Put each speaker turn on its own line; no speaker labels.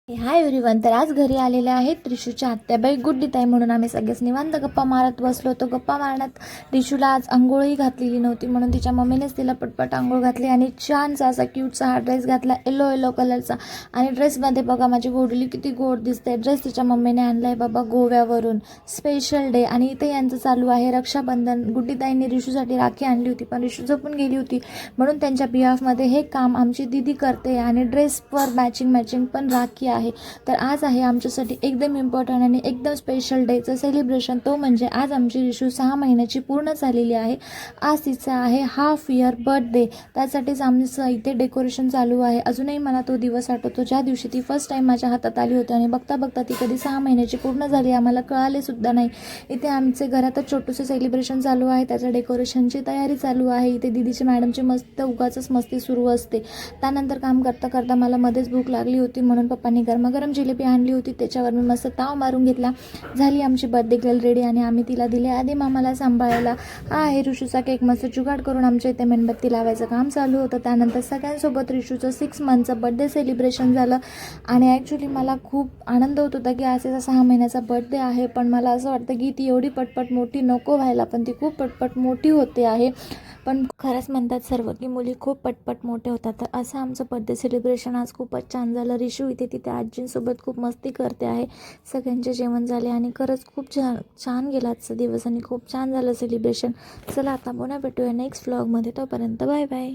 Hi everyone. तर आज घरी आलेले आहेत रिशूच्या आत्याबाई गुड्डीताई म्हणून आम्ही सगळेच निवांत गप्पा मारत बसलो होतो. गप्पा मारण्यात रिशूला आज अंघोळही घातलेली नव्हती म्हणून तिच्या मम्मीनेच तिला पटपट अंघोळ घातली आणि छानसा असा क्यूटसा हा ड्रेस घातला येलो कलरचा. आणि ड्रेसमध्ये बघा माझी गोडली किती गोड दिसते. ड्रेस तिच्या मम्मीने आणला आहे बाबा गोव्यावरून, स्पेशल डे. आणि इथे यांचं चालू आहे रक्षाबंधन. गुड्डीताईंनी रिशूसाठी राखी आणली होती पण रिशू झोपून गेली होती म्हणून त्यांच्या बिहाफमध्ये हे काम आमची दीदी करते आणि ड्रेसवर मॅचिंग पण राखी आहे. तर आज आहे आमच्यासाठी एकदम इम्पॉर्टंट आणि एकदम स्पेशल डेचं सेलिब्रेशन. तो म्हणजे आज आमची रिशू 6 महिन्याची पूर्ण झालेली आहे. आज तिचा आहे हाफ इयर बर्थडे. त्यासाठीच आमचं इथे डेकोरेशन चालू आहे. अजूनही मला तो दिवस आठवतो ज्या दिवशी ती फर्स्ट टाईम माझ्या हातात आली होती आणि बघता ती कधी 6 महिन्याची पूर्ण झाली आम्हाला कळाले सुद्धा नाही. इथे आमचे घरातच छोटंसं सेलिब्रेशन चालू आहे. त्याच्या डेकोरेशनची तयारी चालू आहे. इथे दीदीची मॅडमची मस्त उगाचच मस्ती सुरू असते. त्यानंतर काम करता मला मध्येच भूक लागली होती म्हणून पप्पांनी गरमागरम जिलेबी आणली होती. त्याच्यावर मी मस्त ताव मारून घेतला. झाली आमची बर्थडे गर्ल रेडी आणि आम्ही तिला दिले आधी मामाला सांभाळायला. हा आहे रिशूचा केक. मस्त जुगाड करून आमच्या इथे मेणबत्ती लावायचं काम चालू होतं. त्यानंतर सगळ्यांसोबत रिशूचं 6 मंथचं बर्थडे सेलिब्रेशन झालं. आणि ॲक्च्युली मला खूप आनंद होत होता की आज 6 महिन्याचा बर्थडे आहे. पण मला असं वाटतं की ती एवढी पटपट मोठी नको व्हायला, पण ती खूप पटपट मोठी होते आहे. पण खरंच म्हणतात सर्व की मुली खूप पटपट मोठे होतात. तर असं आमचं बर्थडे सेलिब्रेशन आज खूपच छान झालं. रिशू इथे तिथे आजींसोबत खूप मस्ती करते आहे. सगळ्यांचे जेवण झाले आणि खरंच खूप छान गेला आजचा दिवस आणि खूप छान झालं सेलिब्रेशन. चला आता पुन्हा भेटूया नेक्स्ट व्लॉगमध्ये. तोपर्यंत बाय बाय.